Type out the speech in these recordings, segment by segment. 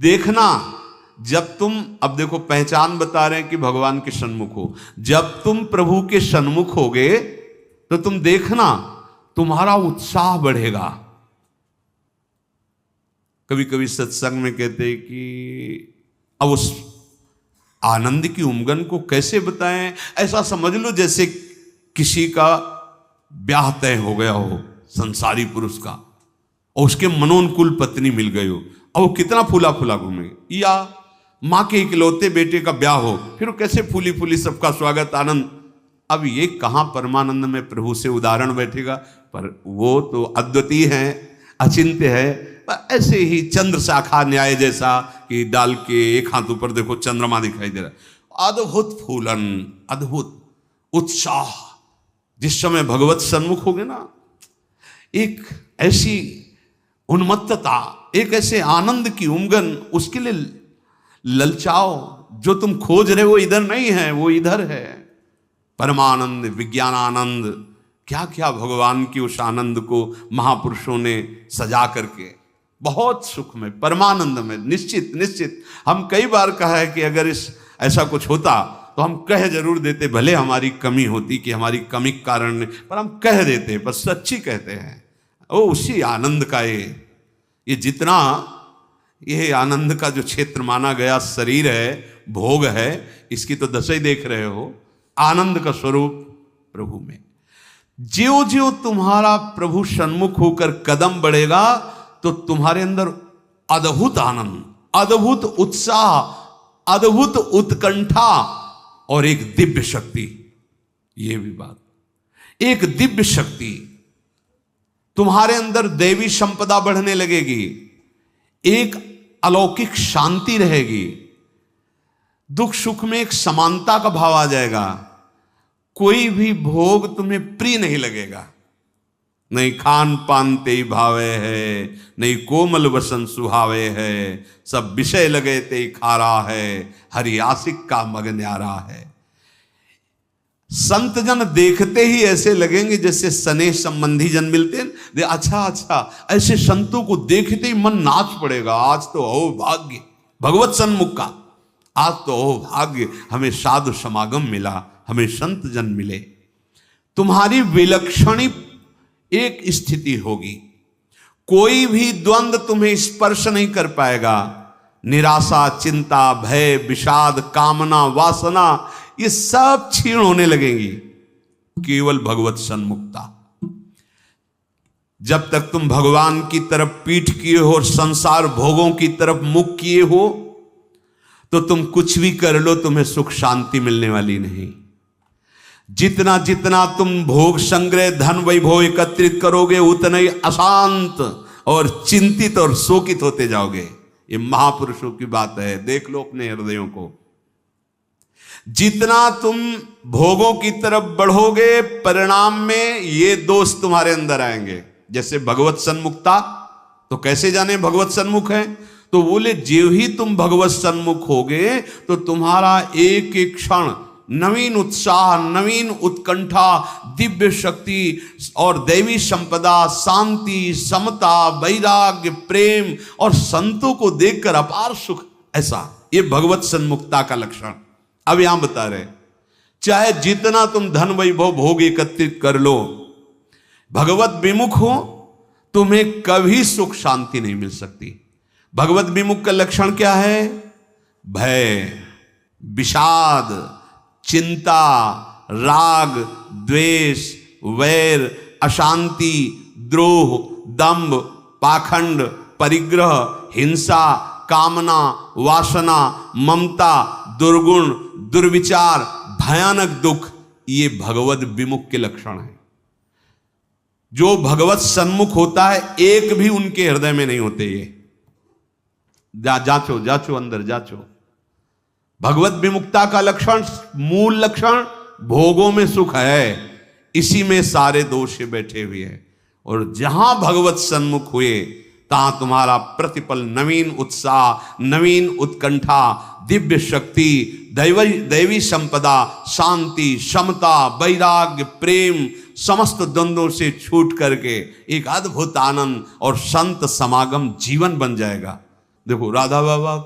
देखना, जब तुम, अब देखो पहचान बता रहे हैं कि भगवान के सन्मुख हो, जब तुम प्रभु के सन्मुख होगे तो तुम देखना तुम्हारा उत्साह बढ़ेगा। कभी कभी सत्संग में कहते हैं कि अब उस आनंद की उमंगन को कैसे बताएं, ऐसा समझ लो जैसे किसी का ब्याह तय हो गया हो संसारी पुरुष का, और उसके मनोनुकूल पत्नी मिल गई हो, और वो कितना फूला फूला घूमेगा। या माँ के इकलौते बेटे का ब्याह हो, फिर वो कैसे फूली फूली सबका स्वागत आनंद। अब ये कहाँ परमानंद में प्रभु से उदाहरण बैठेगा, पर वो तो अद्वितीय है, अचिंत्य है। पर ऐसे ही चंद्र शाखा न्याय जैसा कि डाल के एक हाथ ऊपर देखो चंद्रमा दिखाई दे रहा, अद्भुत फूलन, अद्भुत उत्साह। जिस समय भगवत सन्मुख होगे ना, एक ऐसी उन्मत्तता, एक ऐसे आनंद की उमंगन, उसके लिए ललचाओ। जो तुम खोज रहे हो वो इधर नहीं है, वो इधर है। परमानंद, विज्ञानानंद, क्या क्या भगवान की उस आनंद को महापुरुषों ने सजा करके, बहुत सुख में, परमानंद में। निश्चित निश्चित हम कई बार कहा है कि अगर इस ऐसा कुछ होता तो हम कह जरूर देते, भले हमारी कमी होती कि हमारी कमी के कारण, पर हम कह देते, पर सच्ची कहते हैं। ओ उसी आनंद का ये जितना ये आनंद का जो क्षेत्र माना गया शरीर है, भोग है, इसकी तो दशा ही देख रहे हो। आनंद का स्वरूप प्रभु में, ज्यों ज्यों तुम्हारा प्रभु सन्मुख होकर कदम बढ़ेगा तो तुम्हारे अंदर अद्भुत आनंद, अद्भुत उत्साह, अद्भुत उत्कंठा और एक दिव्य शक्ति। ये भी बात, एक दिव्य शक्ति तुम्हारे अंदर, दैवी संपदा बढ़ने लगेगी, एक अलौकिक शांति रहेगी, दुख सुख में एक समानता का भाव आ जाएगा। कोई भी भोग तुम्हें प्रिय नहीं लगेगा, नहीं खान पान ते भावे है, नहीं कोमल वसन सुहावे है, सब विषय लगे ते खारा है, हरि आशिक का मग न्यारा है। संत जन देखते ही ऐसे लगेंगे जैसे स्नेह संबंधी जन मिलते हैं। अच्छा अच्छा, ऐसे संतों को देखते ही मन नाच पड़ेगा, आज तो हो भाग्य भगवत सन्मुख का, आज तो हो भाग्य, हमें साधु समागम मिला, हमें संत जन मिले। तुम्हारी विलक्षणी एक स्थिति होगी, कोई भी द्वंद्व तुम्हें स्पर्श नहीं कर पाएगा। निराशा, चिंता, भय, विषाद, कामना, वासना, ये सब क्षीण होने लगेंगी। केवल भगवत सन्मुखता। जब तक तुम भगवान की तरफ पीठ किए हो और संसार भोगों की तरफ मुख किए हो, तो तुम कुछ भी कर लो, तुम्हें सुख शांति मिलने वाली नहीं। जितना जितना तुम भोग संग्रह, धन वैभव एकत्रित करोगे, उतना ही अशांत और चिंतित और शोकित होते जाओगे। ये महापुरुषों की बात है, देख लो अपने हृदयों को। जितना तुम भोगों की तरफ बढ़ोगे, परिणाम में ये दोष तुम्हारे अंदर आएंगे। जैसे भगवत सन्मुखता, तो कैसे जाने भगवत सन्मुख है? तो बोले जो ही तुम भगवत सन्मुख होगे तो तुम्हारा एक एक क्षण नवीन उत्साह, नवीन उत्कंठा, दिव्य शक्ति और दैवी संपदा, शांति, समता, वैराग्य, प्रेम और संतों को देखकर अपार सुख, ऐसा ये भगवत सन्मुखता का लक्षण। अब यहां बता रहे, चाहे जितना तुम धन वैभव भोग एकत्रित कर लो, भगवत विमुख हो, तुम्हें कभी सुख शांति नहीं मिल सकती। भगवत विमुख का लक्षण क्या है? भय, विषाद, चिंता, राग, द्वेष, वैर, अशांति, द्रोह, दंभ, पाखंड, परिग्रह, हिंसा, कामना, वासना, ममता, दुर्गुण, दुर्विचार, भयानक दुख, ये भगवत विमुख के लक्षण हैं। जो भगवत सन्मुख होता है, एक भी उनके हृदय में नहीं होते। ये जांचो जांचो, अंदर जांचो। भगवत विमुक्ता का लक्षण, मूल लक्षण भोगों में सुख है, इसी में सारे दोष बैठे हुए हैं। और जहां भगवत सन्मुख हुए, तहां तुम्हारा प्रतिपल नवीन उत्साह, नवीन उत्कंठा, दिव्य शक्ति, दैवी संपदा, शांति, समता, वैराग्य, प्रेम, समस्त द्वंद्वों से छूट करके एक अद्भुत आनंद और संत समागम जीवन बन जाएगा। देखो राधा बाबा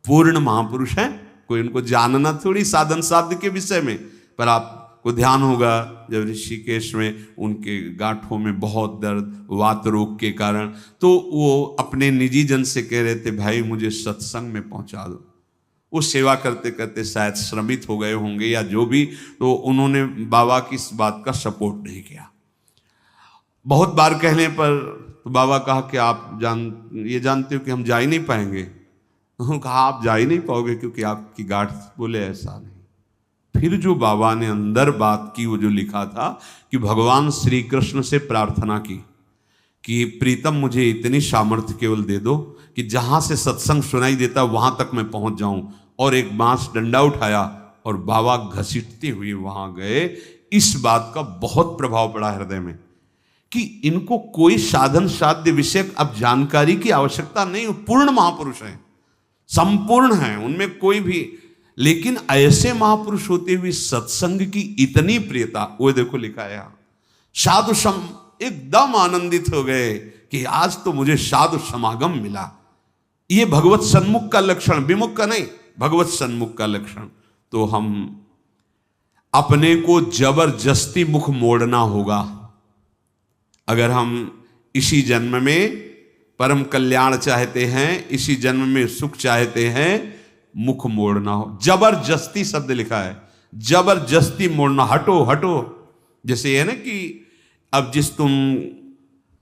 पूर्ण महापुरुष हैं, कोई उनको जानना थोड़ी साधन साध्य के विषय में, पर आपको ध्यान होगा जब ऋषिकेश में उनके गांठों में बहुत दर्द वात रोग के कारण, तो वो अपने निजी जन से कह रहे थे भाई मुझे सत्संग में पहुंचा दो। वो सेवा करते करते शायद श्रमित हो गए होंगे या जो भी, तो उन्होंने बाबा की इस बात का सपोर्ट नहीं किया। बहुत बार कहने पर तो बाबा कहा कि आप ये जानते हो कि हम जा ही नहीं पाएंगे। उन्होंने कहा आप जा ही नहीं पाओगे क्योंकि आपकी गांठ, बोले ऐसा नहीं। फिर जो बाबा ने अंदर बात की, वो जो लिखा था कि भगवान श्री कृष्ण से प्रार्थना की कि प्रीतम मुझे इतनी सामर्थ्य केवल दे दो कि जहां से सत्संग सुनाई देता वहां तक मैं पहुंच जाऊं, और एक बांस डंडा उठाया और बाबा घसीटते हुए वहां गए। इस बात का बहुत प्रभाव पड़ा हृदय में कि इनको कोई साधन साध्य विषयक अब जानकारी की आवश्यकता नहीं, पूर्ण महापुरुष हैं, संपूर्ण हैं, उनमें कोई भी, लेकिन ऐसे महापुरुष होते हुए सत्संग की इतनी प्रियता, वो देखो लिखा है यहां, साधु सम एकदम आनंदित हो गए कि आज तो मुझे साधु समागम मिला। ये भगवत सन्मुख का लक्षण, विमुख का नहीं, भगवत सन्मुख का लक्षण। तो हम अपने को जबरदस्ती मुख मोड़ना होगा। अगर हम इसी जन्म में परम कल्याण चाहते हैं, इसी जन्म में सुख चाहते हैं, मुख मोड़ना हो। जबरदस्ती शब्द लिखा है, जबरदस्ती मोड़ना, हटो हटो। जैसे ये ना कि अब जिस तुम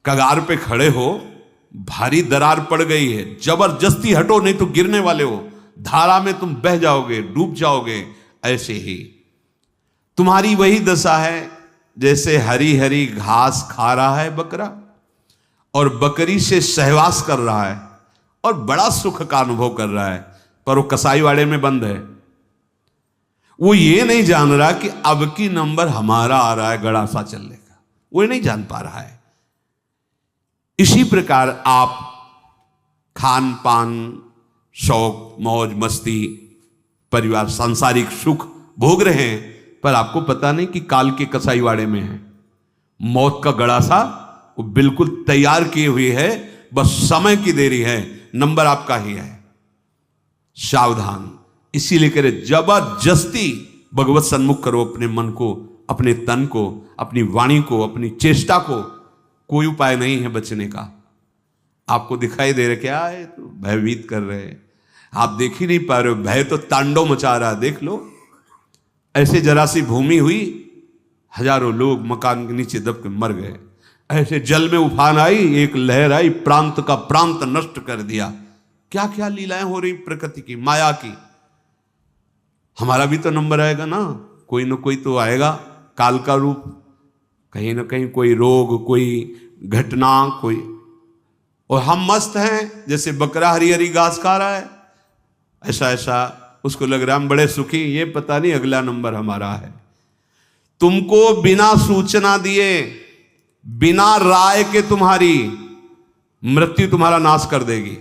कगार पे खड़े हो, भारी दरार पड़ गई है, जबरदस्ती हटो नहीं तो गिरने वाले हो, धारा में तुम बह जाओगे, डूब जाओगे। ऐसे ही तुम्हारी वही दशा है जैसे हरी हरी घास खा रहा है बकरा और बकरी से सहवास कर रहा है और बड़ा सुख का अनुभव कर रहा है, पर वो कसाईवाड़े में बंद है। वो ये नहीं जान रहा कि अब की नंबर हमारा आ रहा है गड़ासा चलने का, वो नहीं जान पा रहा है। इसी प्रकार आप खान पान, शौक, मौज मस्ती, परिवार, सांसारिक सुख भोग रहे हैं, पर आपको पता नहीं कि काल के कसाईवाड़े में है। मौत का गड़ासा वो बिल्कुल तैयार किए हुए है, बस समय की देरी है, नंबर आपका ही है। सावधान। इसीलिए कह रहे जबरदस्ती भगवत सन्मुख करो अपने मन को, अपने तन को, अपनी वाणी को, अपनी चेष्टा को। कोई उपाय नहीं है बचने का। आपको दिखाई दे रहा क्या है, तो भयभीत कर रहे हैं, आप देख ही नहीं पा रहे हो, भय तो तांडव मचा रहा है। देख लो, ऐसे जरा सी भूमि हुई, हजारों लोग मकान के नीचे दब के मर गए। ऐसे जल में उफान आई, एक लहर आई, प्रांत का प्रांत नष्ट कर दिया। क्या क्या लीलाएं हो रही प्रकृति की, माया की। हमारा भी तो नंबर आएगा ना, कोई ना कोई तो आएगा, काल का रूप, कहीं ना कहीं कोई रोग, कोई घटना, कोई, और हम मस्त हैं जैसे बकरा हरी हरी घास खा रहा है, ऐसा ऐसा उसको लग रहा है हम बड़े सुखी, ये पता नहीं अगला नंबर हमारा है। तुमको बिना सूचना दिए, बिना राय के तुम्हारी मृत्यु तुम्हारा नाश कर देगी।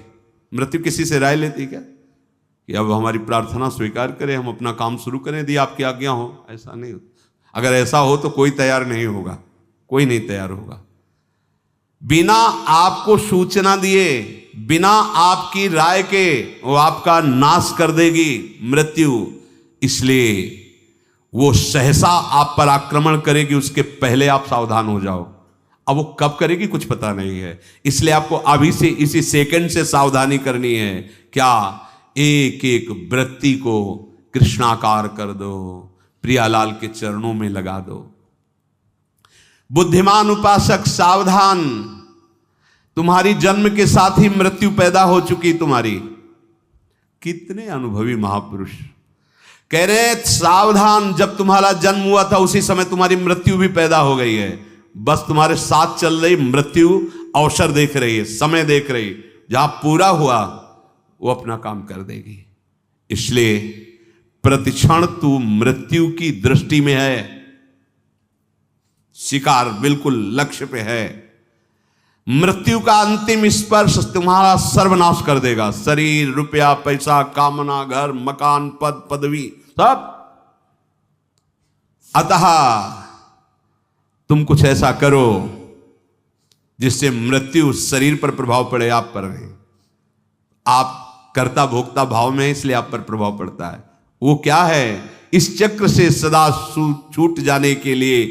मृत्यु किसी से राय लेती क्या कि अब हमारी प्रार्थना स्वीकार करें, हम अपना काम शुरू करें, यदि आपकी आज्ञा हो? ऐसा नहीं हो। अगर ऐसा हो तो कोई तैयार नहीं होगा, कोई नहीं तैयार होगा। बिना आपको सूचना दिए, बिना आपकी राय के वो आपका नाश कर देगी मृत्यु। इसलिए वो सहसा आप पर आक्रमण करेगी, उसके पहले आप सावधान हो जाओ। अब वो कब करेगी कुछ पता नहीं है, इसलिए आपको अभी से, इसी सेकंड से सावधानी करनी है। क्या? एक एक वृत्ति को कृष्णाकार कर दो, प्रियालाल के चरणों में लगा दो। बुद्धिमान उपासक सावधान, तुम्हारी जन्म के साथ ही मृत्यु पैदा हो चुकी तुम्हारी। कितने अनुभवी महापुरुष कह रहे सावधान, जब तुम्हारा जन्म हुआ था उसी समय तुम्हारी मृत्यु भी पैदा हो गई है। बस तुम्हारे साथ चल रही मृत्यु अवसर देख रही है, समय देख रही, जहां पूरा हुआ वो अपना काम कर देगी। इसलिए प्रतिक्षण तू मृत्यु की दृष्टि में है, शिकार बिल्कुल लक्ष्य पे है। मृत्यु का अंतिम स्पर्श तुम्हारा सर्वनाश कर देगा। शरीर, रुपया, पैसा, कामना, घर, मकान, पद, पदवी, सब। अतः तुम कुछ ऐसा करो जिससे मृत्यु शरीर पर प्रभाव पड़े, आप पर नहीं। आप कर्ता भोक्ता भाव में, इसलिए आप पर प्रभाव पड़ता है। वो क्या है? इस चक्र से सदा छूट जाने के लिए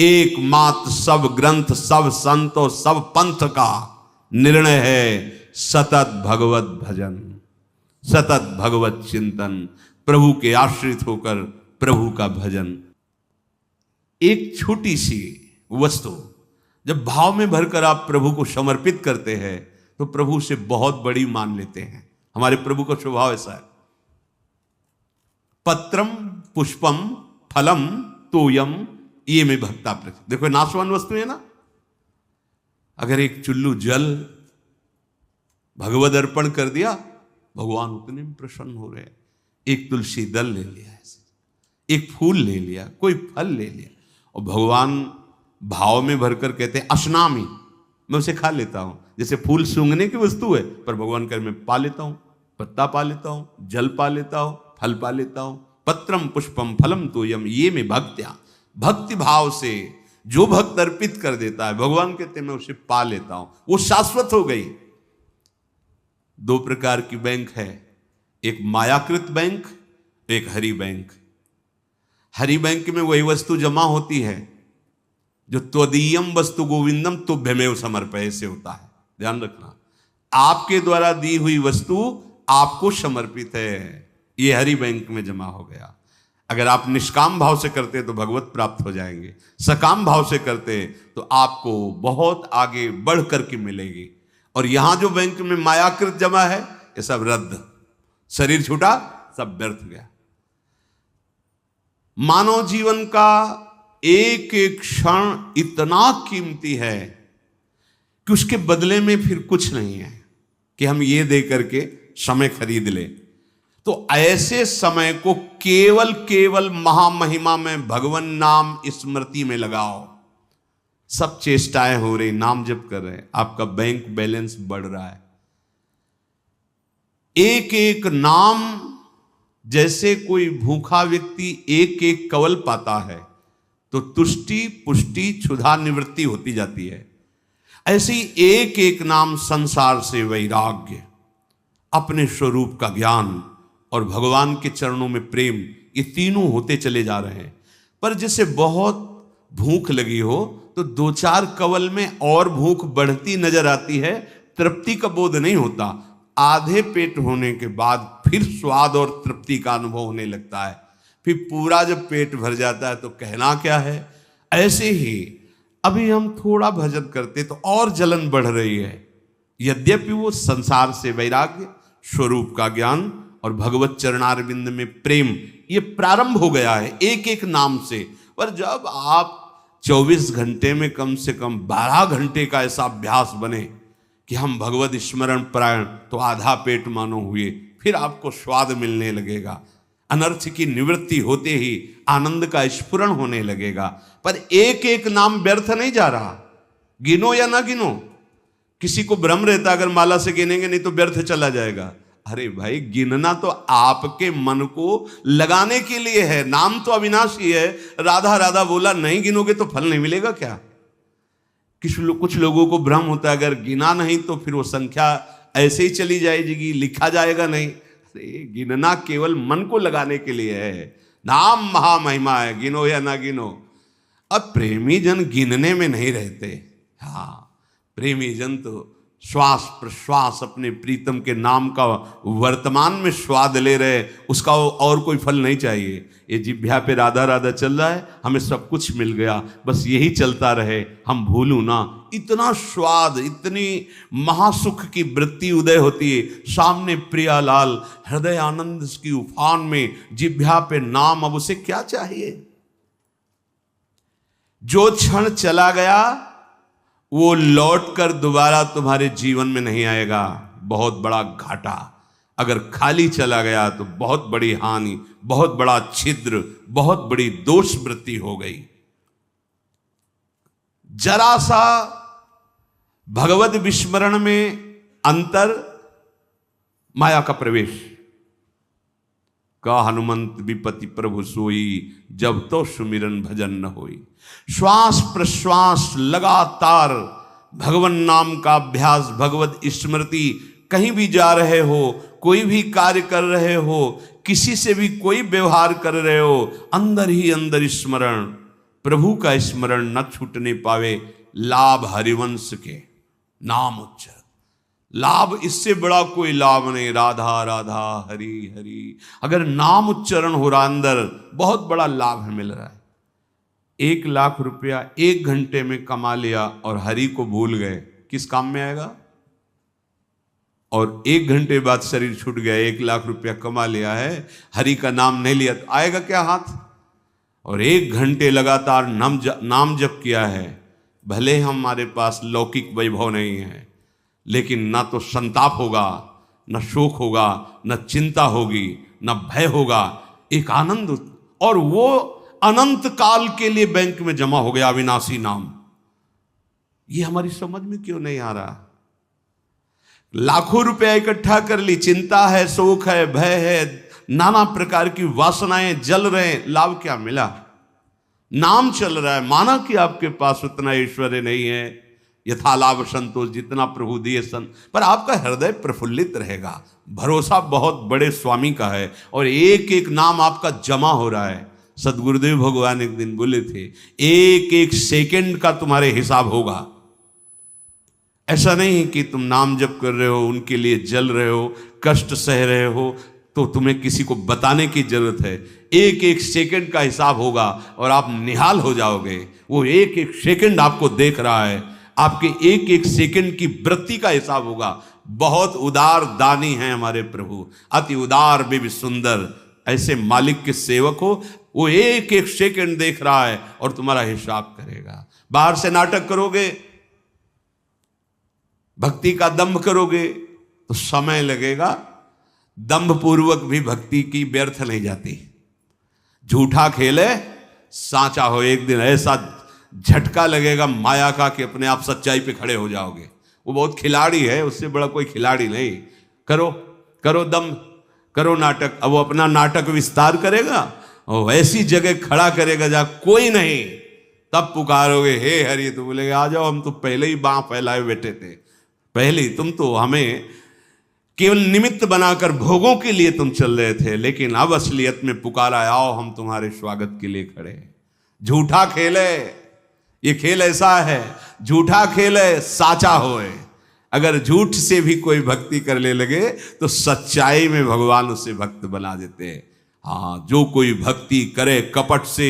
एकमात्र सब ग्रंथ, सब संत और सब पंथ का निर्णय है सतत भगवत भजन, सतत भगवत चिंतन, प्रभु के आश्रित होकर प्रभु का भजन। एक छोटी सी वस्तु जब भाव में भरकर आप प्रभु को समर्पित करते हैं तो प्रभु से बहुत बड़ी मान लेते हैं। हमारे प्रभु का स्वभाव ऐसा है। पत्रम पुष्पम फलम तोयम ये में भक्ता प्रति। देखो नाशवान वस्तु है ना। अगर एक चुल्लू जल भगवद अर्पण कर दिया, भगवान उतने में प्रसन्न हो रहे हैं। एक तुलसी दल ले लिया, ऐसे एक फूल ले लिया, कोई फल ले लिया, और भगवान भाव में भरकर कहते हैं अश्नामी, मैं उसे खा लेता हूं। जैसे फूल सूंघने की वस्तु है, पर भगवान कर मैं पा लेता हूं, पत्ता पा लेता हूं, जल पा लेता हूं, फल पा लेता हूं। पत्रम पुष्पम फलम तोयम ये में भक्त्या, भक्ति भाव से जो भक्त अर्पित कर देता है, भगवान कहते हैं मैं उसे पा लेता हूं, वो शाश्वत हो गई। दो प्रकार की बैंक है, एक मायाकृत बैंक, एक हरि बैंक। हरि बैंक में वही वस्तु जमा होती है जो त्वदीयम वस्तु गोविंदम तुभ्यमेव समर्पय से होता है। ध्यान रखना, आपके द्वारा दी हुई वस्तु आपको समर्पित है, ये हरि बैंक में जमा हो गया। अगर आप निष्काम भाव से करते तो भगवत प्राप्त हो जाएंगे, सकाम भाव से करते तो आपको बहुत आगे बढ़ करके मिलेगी। और यहां जो बैंक में मायाकृत जमा है ये सब रद्द, शरीर छूटा, सब व्यर्थ गया। मानव जीवन का एक एक क्षण इतना कीमती है कि उसके बदले में फिर कुछ नहीं है कि हम ये दे करके समय खरीद ले। तो ऐसे समय को केवल केवल महामहिमा में भगवान नाम स्मृति में लगाओ। सब चेष्टाएं हो रही, नाम जप कर रहे हैं, आपका बैंक बैलेंस बढ़ रहा है। एक एक नाम, जैसे कोई भूखा व्यक्ति एक एक कवल पाता है तो तुष्टि पुष्टि क्षुधा निवृत्ति होती जाती है, ऐसे ही एक एक नाम संसार से वैराग्य, अपने स्वरूप का ज्ञान और भगवान के चरणों में प्रेम, ये तीनों होते चले जा रहे हैं। पर जैसे बहुत भूख लगी हो तो दो चार कवल में और भूख बढ़ती नजर आती है, तृप्ति का बोध नहीं होता। आधे पेट होने के बाद फिर स्वाद और तृप्ति का अनुभव होने लगता है, फिर पूरा जब पेट भर जाता है तो कहना क्या है। ऐसे ही अभी हम थोड़ा भजन करते तो और जलन बढ़ रही है, यद्यपि वो संसार से वैराग्य, स्वरूप का ज्ञान और भगवत चरणारविंद में प्रेम, ये प्रारंभ हो गया है एक एक नाम से। पर जब आप 24 घंटे में कम से कम 12 घंटे का ऐसा अभ्यास बने कि हम भगवत स्मरण परायण, तो आधा पेट मानो हुए, फिर आपको स्वाद मिलने लगेगा, अनर्थ की निवृत्ति होते ही आनंद का स्फुरण होने लगेगा। पर एक एक नाम व्यर्थ नहीं जा रहा, गिनो या ना गिनो। किसी को भ्रम रहता अगर माला से गिनेंगे नहीं तो व्यर्थ चला जाएगा। अरे भाई, गिनना तो आपके मन को लगाने के लिए है, नाम तो अविनाशी है। राधा राधा बोला, नहीं गिनोगे तो फल नहीं मिलेगा क्या? कुछ लोगों को भ्रम होता है अगर गिना नहीं तो फिर वो संख्या ऐसे ही चली जाएगी, लिखा जाएगा नहीं। अरे गिनना केवल मन को लगाने के लिए है, नाम महामहिमा है, गिनो या ना गिनो। अब प्रेमी जन गिनने में नहीं रहते। हाँ, प्रेमी जन तो श्वास प्रश्वास अपने प्रीतम के नाम का वर्तमान में स्वाद ले रहे, उसका और कोई फल नहीं चाहिए। ये जिह्वा पे राधा राधा चल रहा है, हमें सब कुछ मिल गया, बस यही चलता रहे, हम भूलूं ना। इतना स्वाद, इतनी महासुख की वृत्ति उदय होती है। सामने प्रियालाल हृदय आनंद की उफान में, जिह्वा पे नाम, अब उसे क्या चाहिए? जो क्षण चला गया वो लौटकर दोबारा तुम्हारे जीवन में नहीं आएगा, बहुत बड़ा घाटा। अगर खाली चला गया तो बहुत बड़ी हानि, बहुत बड़ा छिद्र, बहुत बड़ी दोष वृत्ति हो गई। जरा सा भगवत विस्मरण में अंतर, माया का प्रवेश। का हनुमंत विपति प्रभु सोई, जब तो सुमिरन भजन न होई। श्वास प्रश्वास लगातार भगवन नाम का अभ्यास, भगवत स्मृति कहीं भी जा रहे हो, कोई भी कार्य कर रहे हो, किसी से भी कोई व्यवहार कर रहे हो, अंदर ही अंदर स्मरण, प्रभु का स्मरण न छूटने पावे। लाभ हरिवंश के नाम उच्चारण, लाभ इससे बड़ा कोई लाभ नहीं। राधा राधा हरि हरि, अगर नाम उच्चारण हो रहा अंदर, बहुत बड़ा लाभ मिल रहा है। 1,00,000 रुपया 1 घंटे में कमा लिया और हरि को भूल गए, किस काम में आएगा? और 1 घंटे बाद शरीर छूट गया, 1,00,000 रुपया कमा लिया है, हरि का नाम नहीं लिया, तो आएगा क्या हाथ? और 1 घंटे लगातार नाम जप किया है, भले हमारे पास लौकिक वैभव नहीं है, लेकिन ना तो संताप होगा, न शोक होगा, न चिंता होगी, न भय होगा, एक आनंद, और वो अनंत काल के लिए बैंक में जमा हो गया अविनाशी नाम। ये हमारी समझ में क्यों नहीं आ रहा? लाखों रुपया इकट्ठा कर ली, चिंता है, शोक है, भय है, नाना प्रकार की वासनाएं जल रहे, लाभ क्या मिला? नाम चल रहा है, माना कि आपके पास उतना ऐश्वर्य नहीं है, यथा लाभ संतोष, जितना प्रभु दिए पर आपका हृदय प्रफुल्लित रहेगा, भरोसा बहुत बड़े स्वामी का है, और एक एक नाम आपका जमा हो रहा है। सदगुरुदेव भगवान एक दिन बोले थे, एक एक सेकंड का तुम्हारे हिसाब होगा। ऐसा नहीं कि तुम नाम जप कर रहे हो, उनके लिए जल रहे हो, कष्ट सह रहे हो, तो तुम्हें किसी को बताने की जरूरत है। एक एक सेकंड का हिसाब होगा और आप निहाल हो जाओगे। वो एक एक सेकंड आपको देख रहा है, आपके एक एक सेकंड की वृत्ति का हिसाब होगा। बहुत उदार दानी हैं हमारे प्रभु, अति उदार भी सुंदर। ऐसे मालिक के सेवक हो, वो एक एक सेकंड देख रहा है और तुम्हारा हिसाब करेगा। बाहर से नाटक करोगे, भक्ति का दंभ करोगे तो समय लगेगा, दंभ पूर्वक भी भक्ति की व्यर्थ नहीं जाती। झूठा खेले साचा हो, एक दिन ऐसा झटका लगेगा माया का कि अपने आप सच्चाई पे खड़े हो जाओगे। वो बहुत खिलाड़ी है, उससे बड़ा कोई खिलाड़ी नहीं। करो करो दम, करो नाटक। अब वो अपना नाटक विस्तार करेगा और ऐसी जगह खड़ा करेगा जहां कोई नहीं, तब पुकारोगे हे हरि, तो बोलेगे आ जाओ, हम तो पहले ही बांह फैलाए बैठे थे, पहले ही तुम तो हमें केवल निमित्त बनाकर भोगों के लिए तुम चल रहे थे, लेकिन अब असलियत में पुकारा, आओ हम तुम्हारे स्वागत के लिए खड़े हैं। झूठा खेले, ये खेल ऐसा है, झूठा खेले साचा होए। अगर झूठ से भी कोई भक्ति करने लगे तो सच्चाई में भगवान उसे भक्त बना देते हैं। हाँ, जो कोई भक्ति करे कपट से,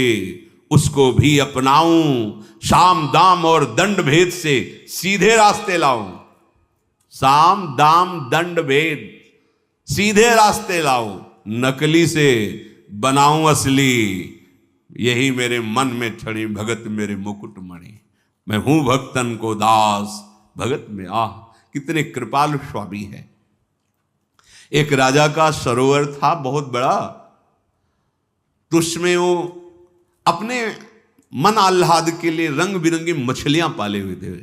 उसको भी अपनाऊं, साम दाम और दंड भेद से सीधे रास्ते लाऊं। साम दाम दंड भेद, सीधे रास्ते लाऊं, नकली से बनाऊं असली। यही मेरे मन में छड़ी भगत मेरे मुकुट मणि। मैं हूं भक्तन को दास, भगत में आह। कितने कृपालु स्वामी है। एक राजा का सरोवर था बहुत बड़ा, तो उसमें वो अपने मन आह्लाद के लिए रंग बिरंगी मछलियां पाले हुए थे।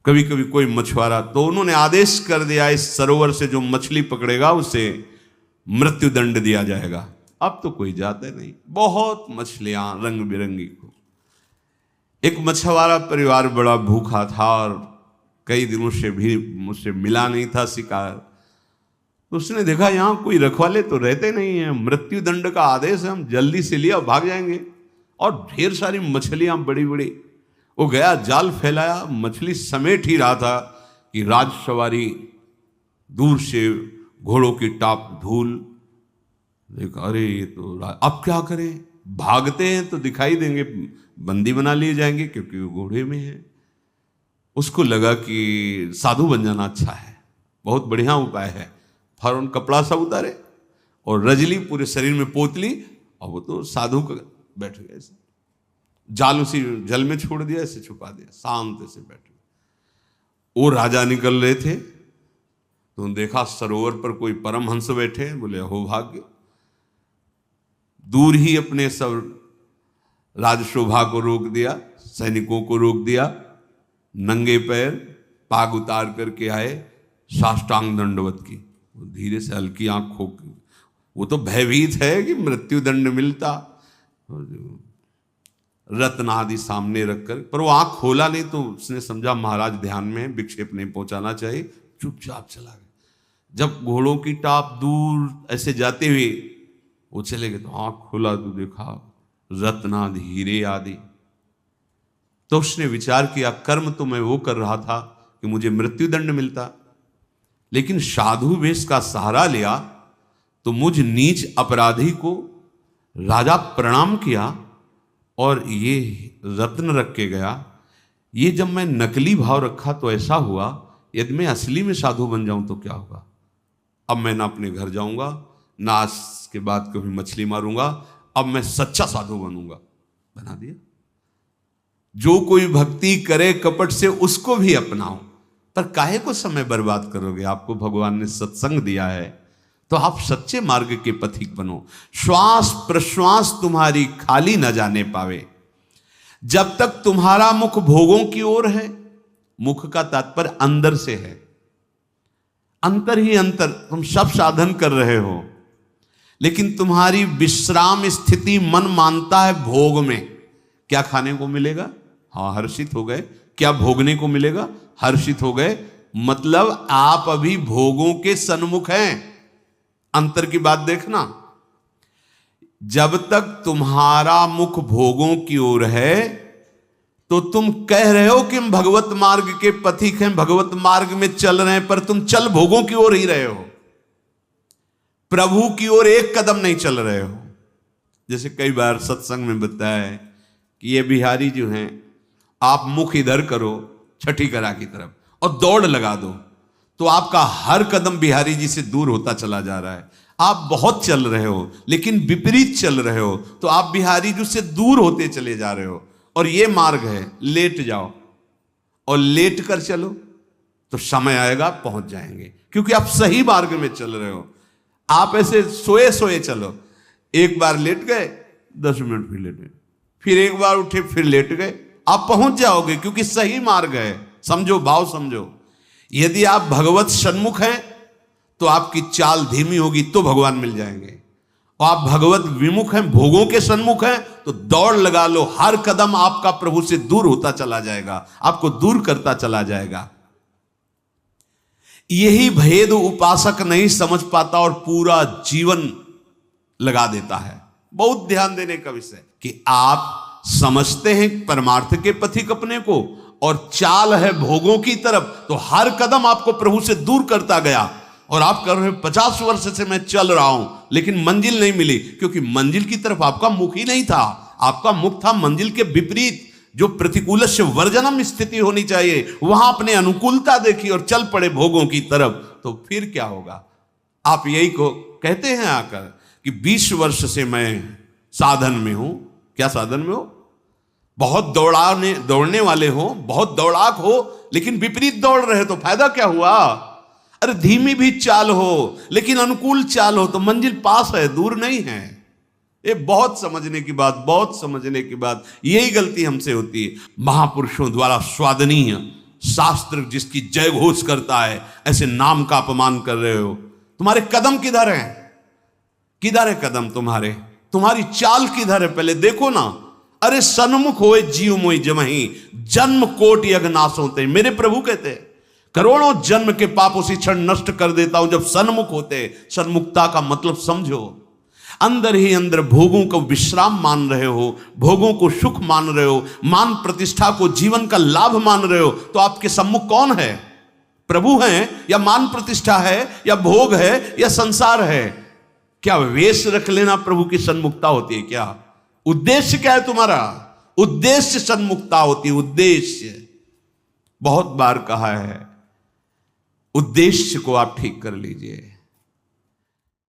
कभी कभी कोई मछुआरा, तो उन्होंने आदेश कर दिया, इस सरोवर से जो मछली पकड़ेगा उसे मृत्यु दंड दिया जाएगा। अब तो कोई जाता नहीं, बहुत मछलियां रंग बिरंगी को। एक मछुआरा परिवार बड़ा भूखा था और कई दिनों से भी मुझसे मिला नहीं था शिकार। तो उसने देखा यहां कोई रखवाले तो रहते नहीं है, मृत्यु दंड का आदेश है, हम जल्दी से लिया भाग जाएंगे। और ढेर सारी मछलियां बड़ी बड़ी। वो गया, जाल फैलाया, मछली समेट ही रहा था कि राजसवारी दूर से घोड़ों की टाप धूल। देखा, अरे ये तो अब क्या करें, भागते हैं तो दिखाई देंगे, बंदी बना लिए जाएंगे क्योंकि वो घोड़े में है। उसको लगा कि साधु बन जाना अच्छा है, बहुत बढ़िया उपाय है। फौरन कपड़ा सा उतारे और रजली पूरे शरीर में पोतली, और वो तो साधु का बैठ गया, ऐसे जाल उसी जल में छोड़ दिया, ऐसे छुपा दिया, शांत से बैठ गए। वो राजा निकल रहे थे तो देखा सरोवर पर कोई परमहंस बैठे, बोले हो भाग्य। दूर ही अपने सब राजशोभा को रोक दिया, सैनिकों को रोक दिया, नंगे पैर पाग उतार करके आए, साष्टांग दंडवत की। धीरे से हल्की आंख खोल, वो तो भयभीत है कि मृत्यु दंड मिलता, रत्न आदि सामने रखकर, पर वो आंख खोला नहीं। तो उसने समझा महाराज ध्यान में, विक्षेप नहीं पहुंचाना चाहिए, चुपचाप चला गया। जब घोड़ों की टाप दूर ऐसे जाते हुए वो चले गए तो आंख खोला तो देखा रत्नादि हीरे आदि। तो उसने विचार किया, कर्म तो मैं वो कर रहा था कि मुझे मृत्युदंड मिलता, लेकिन साधु वेश का सहारा लिया तो मुझ नीच अपराधी को राजा प्रणाम किया और ये रत्न रख के गया। ये जब मैं नकली भाव रखा तो ऐसा हुआ, यदि मैं असली में साधु बन जाऊं तो क्या होगा। अब मैं ना अपने घर जाऊंगा, ना आज के बाद कभी मछली मारूंगा, अब मैं सच्चा साधु बनूंगा। बना दिया। जो कोई भक्ति करे कपट से उसको भी अपनाओ, पर काहे को समय बर्बाद करोगे। आपको भगवान ने सत्संग दिया है तो आप सच्चे मार्ग के पथिक बनो। श्वास प्रश्वास तुम्हारी खाली न जाने पावे। जब तक तुम्हारा मुख भोगों की ओर है, मुख का तात्पर्य अंदर से है, अंतर ही अंतर, तुम सब साधन कर रहे हो लेकिन तुम्हारी विश्राम स्थिति मन मानता है भोग में। क्या खाने को मिलेगा, हाँ हर्षित हो गए। क्या भोगने को मिलेगा, हर्षित हो गए। मतलब आप अभी भोगों के सन्मुख हैं। अंतर की बात देखना। जब तक तुम्हारा मुख भोगों की ओर है तो तुम कह रहे हो कि हम भगवत मार्ग के पथिक हैं, भगवत मार्ग में चल रहे हैं, पर तुम चल भोगों की ओर ही रहे हो, प्रभु की ओर एक कदम नहीं चल रहे हो। जैसे कई बार सत्संग में बताया है कि ये बिहारी जो हैं, आप मुख इधर करो छठी करा की तरफ और दौड़ लगा दो तो आपका हर कदम बिहारी जी से दूर होता चला जा रहा है। आप बहुत चल रहे हो लेकिन विपरीत चल रहे हो तो आप बिहारी जी से दूर होते चले जा रहे हो। और ये मार्ग है, लेट जाओ और लेट कर चलो तो समय आएगा पहुंच जाएंगे, क्योंकि आप सही मार्ग में चल रहे हो। आप ऐसे सोए सोए चलो, एक बार लेट गए 10 मिनट फिर लेटे, फिर एक बार उठे फिर लेट गए, आप पहुंच जाओगे क्योंकि सही मार्ग है। समझो, भाव समझो। यदि आप भगवत सन्मुख हैं तो आपकी चाल धीमी होगी तो भगवान मिल जाएंगे, और आप भगवत विमुख हैं, भोगों के सन्मुख हैं तो दौड़ लगा लो। हर कदम आपका प्रभु से दूर होता चला जाएगा, आपको दूर करता चला जाएगा। यही भेद उपासक नहीं समझ पाता और पूरा जीवन लगा देता है। बहुत ध्यान देने का विषय कि आप समझते हैं परमार्थ के पथिक अपने को और चाल है भोगों की तरफ, तो हर कदम आपको प्रभु से दूर करता गया। और आप कर रहे 50 वर्ष से मैं चल रहा हूं लेकिन मंजिल नहीं मिली, क्योंकि मंजिल की तरफ आपका मुख ही नहीं था। आपका मुख था मंजिल के विपरीत। जो प्रतिकूल से वर्जनम स्थिति होनी चाहिए, वहां अपने अनुकूलता देखी और चल पड़े भोगों की तरफ, तो फिर क्या होगा। आप यही को कहते हैं आकर कि 20 वर्ष से मैं साधन में हूं। क्या साधन में हो? बहुत दौड़ने वाले हो, बहुत दौड़ाक हो, लेकिन विपरीत दौड़ रहे तो फायदा क्या हुआ। अरे धीमी भी चाल हो लेकिन अनुकूल चाल हो तो मंजिल पास है, दूर नहीं है। ये बहुत समझने की बात, बहुत समझने की बात। यही गलती हमसे होती है। महापुरुषों द्वारा स्वादनीय शास्त्र जिसकी जय घोष करता है, ऐसे नाम का अपमान कर रहे हो। तुम्हारे कदम किधर हैं? किधर है कदम तुम्हारे? तुम्हारी चाल किधर है? पहले देखो ना। अरे सन्मुख होए जीव मोई जमही, जन्म कोट यज्ञ नाश होते। मेरे प्रभु कहते हैं करोड़ों जन्म के पाप उसी क्षण नष्ट कर देता हूं जब सन्मुख होते। सन्मुखता का मतलब समझो। अंदर ही अंदर भोगों को विश्राम मान रहे हो, भोगों को सुख मान रहे हो, मान प्रतिष्ठा को जीवन का लाभ मान रहे हो, तो आपके सम्मुख कौन है? प्रभु हैं या मान प्रतिष्ठा है या भोग है या संसार है? क्या वेश रख लेना प्रभु की सन्मुखता होती है? क्या उद्देश्य क्या है तुम्हारा? उद्देश्य सन्मुखता होती है। उद्देश्य बहुत बार कहा है, उद्देश्य को आप ठीक कर लीजिए।